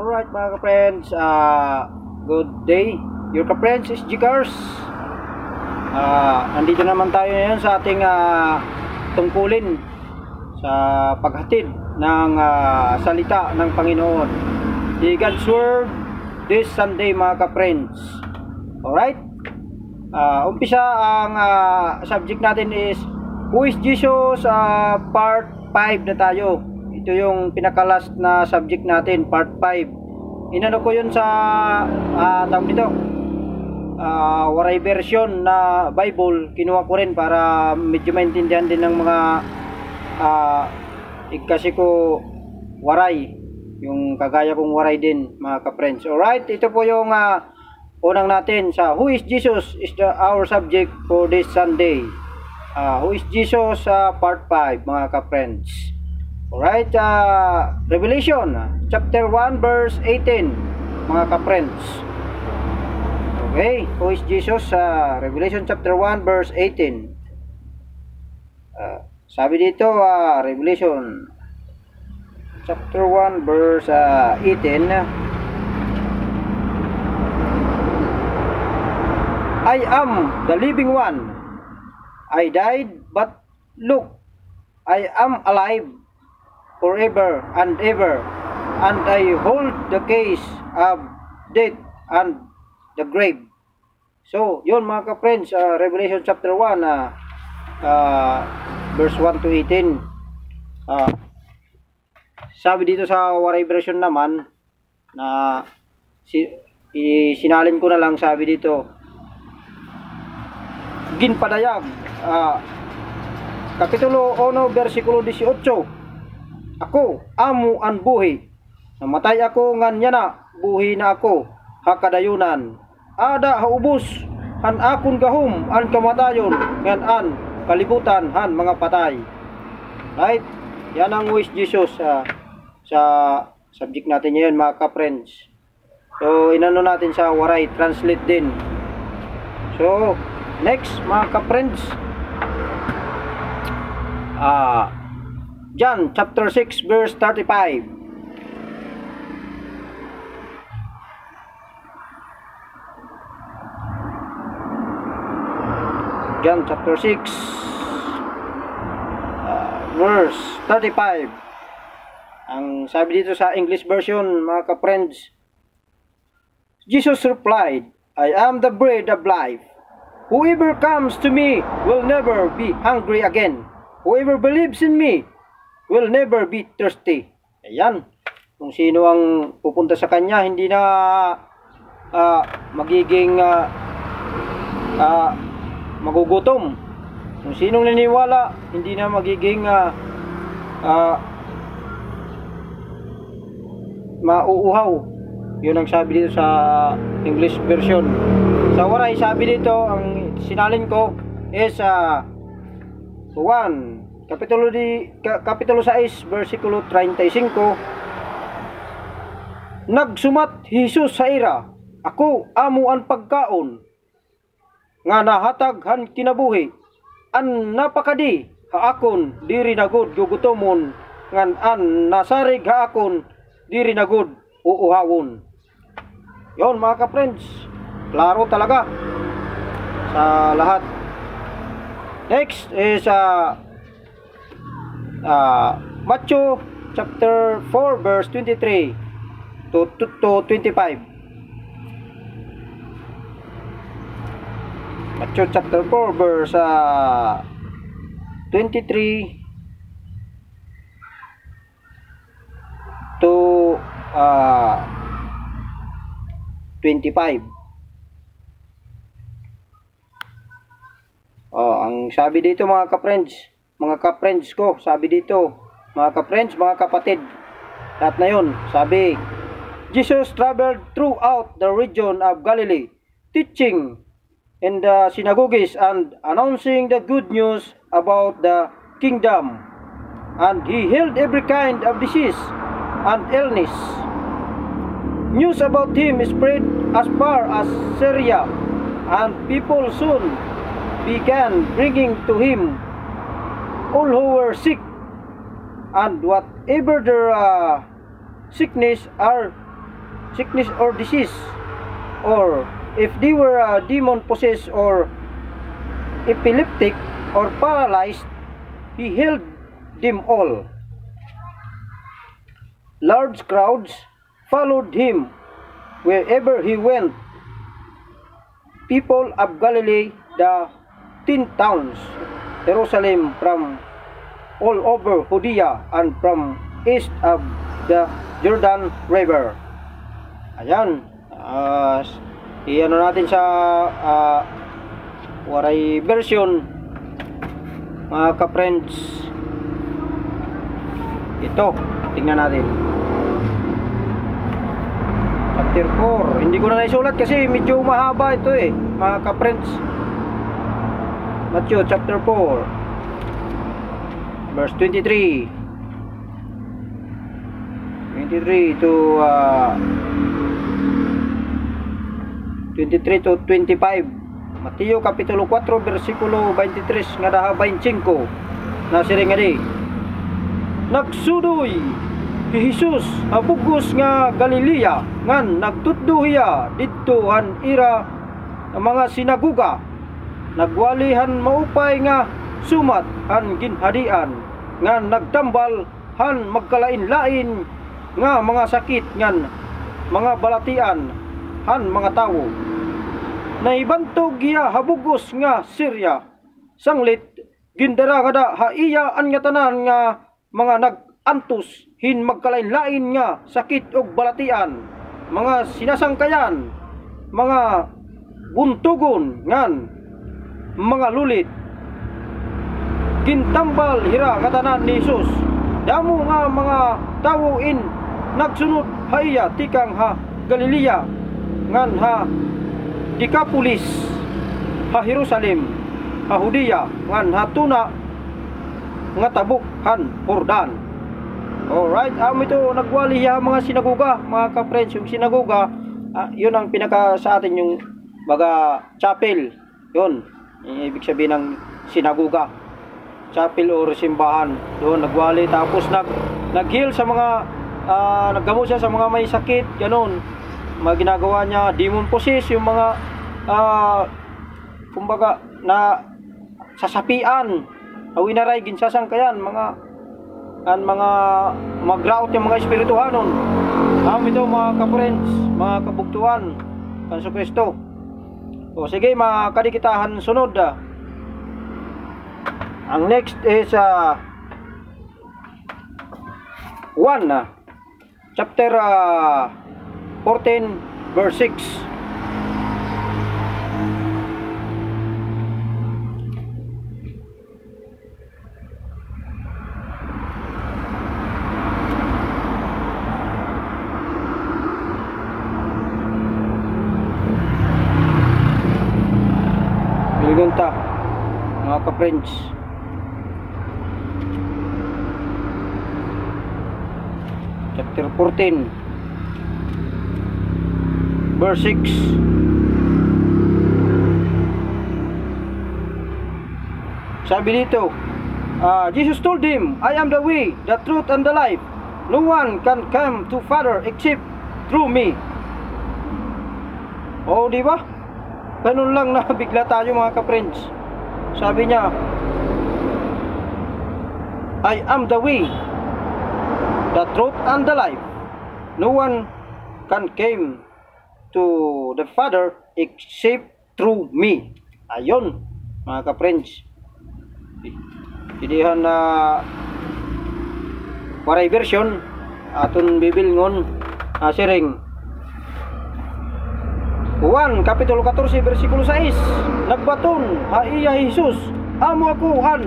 Alright mga ka-friends, good day. Your ka-friends is G-Cars. Nandito naman tayo ngayon sa ating tungkulin sa paghatid ng salita ng Panginoon. The God's Word this Sunday mga ka-friends. Alright? Umpisa ang subject natin is Who is Jesus? Part 5 na tayo. Ito yung pinaka-last na subject natin, part 5. Inano ko yun sa tawag nito, waray version na Bible. Kinuha ko rin para medyo maintindihan din ng mga kasi ko waray, yung kagaya kong waray din mga ka-friends. Alright, ito po yung unang natin sa Who is Jesus is our subject for this Sunday. Who is Jesus? Part 5 mga ka-friends. Alright, Revelation chapter 1 verse 18 mga ka-friends. Okay, who is Jesus? Revelation chapter 1 verse 18. Sabi dito, Revelation chapter 1 verse 18. I am the living one. I died, but look, I am alive forever and ever, and I hold the keys of death and the grave. So, yun mga ka-friends, Revelation chapter 1, verse 1 to 18. Sabi dito sa waray version naman, na sinalin ko na lang, sabi dito, ginpadayag, Kapitulo 1, versikulo 18. Ako, amo an buhi. Namatay ako nganya na, buhi na ako, hakadayunan. Ada haubos, han akon gahum, an kamatayon, ngan an kalibutan, han mga patay. Right? Yan ang who is Jesus sa subject natin ngayon mga ka-friends. So, inano natin sa waray, translate din. So, next mga ka-friends, John chapter 6 verse 35. John chapter 6 verse 35. Ang sabi dito sa English version mga ka-friends, Jesus replied, I am the bread of life. Whoever comes to me will never be hungry again. Whoever believes in me will never be thirsty. Ayan. Kung sino ang pupunta sa kanya, hindi na magiging magugutom. Kung sinong naniwala, hindi na magiging mauuhaw. Yun ang sabi dito sa English version. Sa waray, sabi dito, ang sinalin ko is 1, Kapitulo 6, versikulo 35. Nagsumat Jesus sa ira, ako amo ang pagkaon, nga nahatag han kinabuhi, an napakadi haakon, diri nagod gugutomon, ngan an nasarig haakon, diri nagod uuhawon. Yon mga ka-friends, klaro talaga sa lahat. Next is Matthew chapter 4 verse 23 to 25. Matthew chapter 4 verse 23 to 25. Ang sabi dito mga ka-friends ko, sabi dito, mga ka-friends, mga kapatid, lahat na yun, sabi, Jesus traveled throughout the region of Galilee, teaching in the synagogues and announcing the good news about the kingdom, and he healed every kind of disease and illness. News about him spread as far as Syria, and people soon began bringing to him all who were sick, and whatever their sickness, or sickness or disease, or if they were demon possessed or epileptic or paralyzed, he healed them all. Large crowds followed him wherever he went. People of Galilee, the 10 towns, Jerusalem, from all over Judea, and from east of the Jordan River. Ayan. Iano natin sa waray version, mga ka-friends. Ito, tingnan natin. Chapter 4. Hindi ko na naisulat kasi medyo mahaba ito eh, mga ka-friends. Matthew chapter 4 verse 23 to 23 to 25. Mateo kapitulo 4 versikulo 23 nga daha 25. Nasiring adi. Nagsudoy Jesus abugos nga Galilea ngan nagtudduhiya didto han ira ang mga sinaguga, nagwalihan maupay nga sumat han ginhadian, ngan nagtambal han magkalain-lain nga mga sakit, ngan mga balatian han mga tawo. Naibantog iya habugos nga Syria, sanglit gindara kada haiya an nga tanan nga mga nag-antos hin magkalain-lain nga sakit og balatian, mga sinasangkayan, mga buntugon ngan mga lulit. Gintambal hira nga tanan ni Jesus. Damo nga mga tawo in nagsunod haiya tikang ha Galilea, ngan ha Decapolis, ha Jerusalem, ha Judea, ngan ha tuna nga tabuk han Jordan. Alright, ito nagwali ya mga sinagoga, mga ka-friends. Yung sinagoga, yun ang pinaka sa atin yung baga chapel. Yun, ibig sabihin ng sinagoga, chapel or simbahan. Doon nagwali, tapos nag-heal sa mga naggamot siya sa mga may sakit, ganun. Mga ginagawa niya, demon possessed, yung mga kumbaga na sasapian, awinaray ginsasangkayan, mga magraot yung mga espirituhanon. Ito mga ka-friends, mga kabugtuhan kan Kristo. O sige, mga kadikitahan sunod. Ang next is 1 chapter 14 verse 6. Gunta, mga ka-friends. Chapter 14 verse 6. Sabi dito, Jesus told him, I am the way, the truth, and the life. No one can come to Father except through me. O, di ba? Ganun lang na bigla tayo, mga ka-friends. Sabi niya, I am the way, the truth, and the life. No one can come to the Father except through me. Ayun, mga ka-friends. Idihan na waray version aton bibilngon siring 1 kapitulo 14 bersikulo 6. Nagbaton haiya Jesus, amo ako han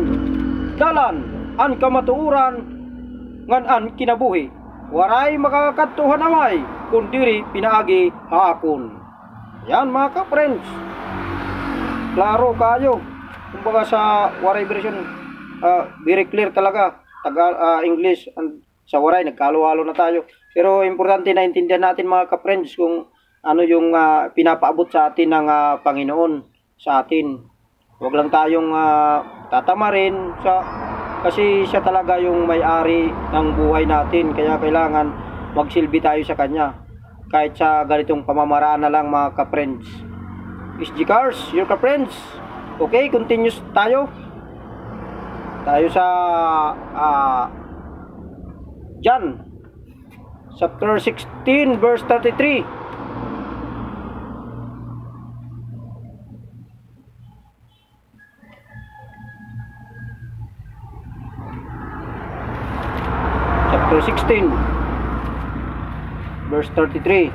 dalan an kamatuuran ngan an kinabuhi. Waray makakadtuhan amay kun diri pinaagi haakon. Yan, mga ka-friends. Klaro kayo. Kumbaga sa waray version, very clear talaga. English and sa waray nagkalo-halo na tayo. Pero importante na intindihan natin, mga ka-friends, kung ano yung pinapaabot sa atin ng Panginoon sa atin. Huwag lang tayong tatamarin kasi siya talaga yung may-ari ng buhay natin. Kaya kailangan magsilbi tayo sa Kanya. kahit sa ganitong pamamaraan na lang mga ka-friends. SG Cars, your ka-friends. Okay, continuous tayo. Tayo sa John chapter 16 verse 33. Chapter 16 verse 33.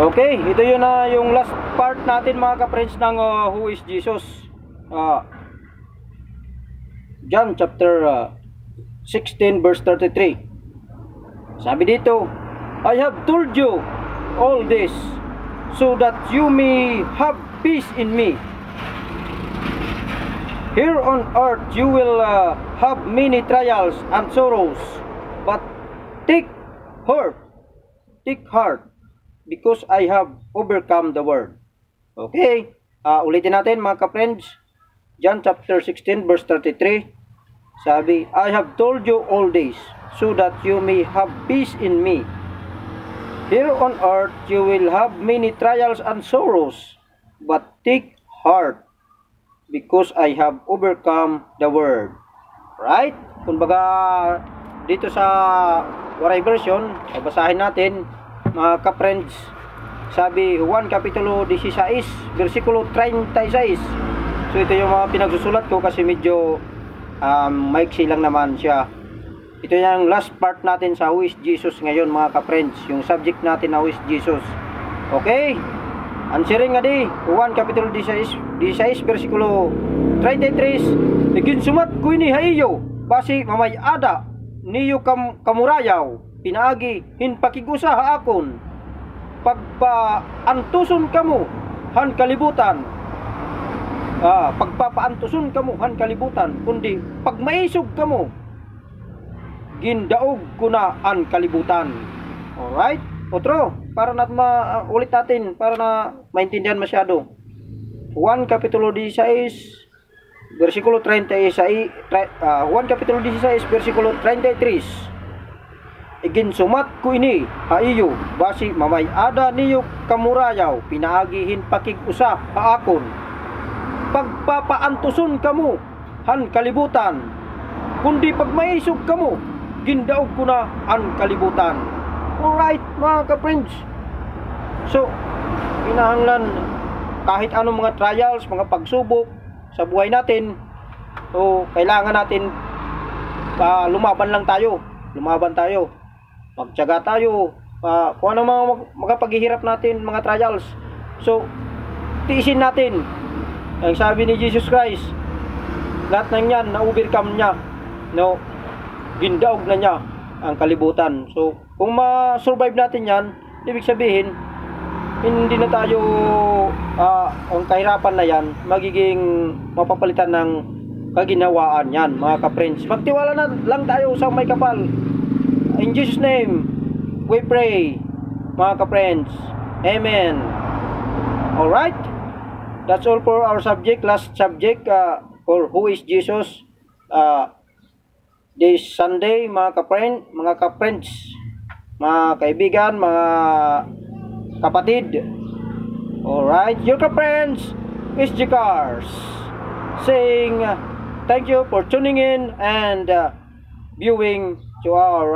Okay, ito yun na yung last part natin mga ka-friends ng Who is Jesus. John chapter 16 verse 33. Sabi dito, I have told you all this so that you may have peace in me. Here on earth you will have many trials and sorrows, but take heart, because I have overcome the world. Okay, ulitin natin mga ka-friends. John chapter 16 verse 33. Sabi, I have told you all this so that you may have peace in me. Here on earth you will have many trials and sorrows, but take heart, because I have overcome the world. Right? Kumbaga dito sa Waray version, basahin natin mga ka-friends. Sabi Juan Kapitulo 16 versikulo 36. So ito yung mga pinagsusulat ko kasi medyo maiksi lang naman siya. Ito yung last part natin sa Who is Jesus ngayon mga ka-friends. Yung subject natin na Who is Jesus. Okay? Answering nga di Juan Kapitulo 16 versikulo 33. Naging sumat ko ini haiyo basi mamayada niyo kamurayaw pinaagi hinpakigusa ha akon pagpaantuson kamo han kalibutan. Pagpapaantuson kamo han kalibutan, kundi pagmaisog kamo gindaog ko na ang kalibutan. Alright? Otro, para natin ulit natin para na maintindihan masyado. Juan Kapitulo 16 versikulo 36. Juan Kapitulo 16 versikulo 33. Iginsumat ko ini haiyo basi mamayada niyo kamurayaw pinaagihin pakig-usa ha akon pagpapaantuson kamo han kalibutan, kundi pagmaisog kamo gindaog ko na ang kalibutan. Alright mga ka-friends, so kinahanglan kahit anong mga trials, mga pagsubok sa buhay natin, so kailangan natin lumaban tayo, magtiyaga tayo, kung ano mga makapaghihirap natin mga trials, so tiisin natin. Ang sabi ni Jesus Christ, lahat ng yan na-overcome niya, no, gindaog na niya ang kalibutan. So kung ma-survive natin yan, ibig sabihin hindi na tayo ang kahirapan na yan magiging mapapalitan ng kaginawaan yan mga ka-friends. Magtiwala na lang tayo sa may kapal. In Jesus name we pray mga ka-friends. Amen. Alright, that's all for our subject, last subject for Who is Jesus this Sunday mga ka-friends, mga kaibigan, mga kapatid. Alright, your ka-friends SG Cars saying thank you for tuning in and viewing to our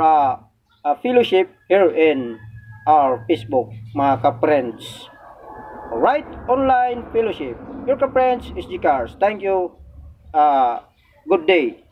fellowship here in our Facebook mga ka-friends. Alright, online fellowship. Your ka-friends SG Cars. Thank you. Good day.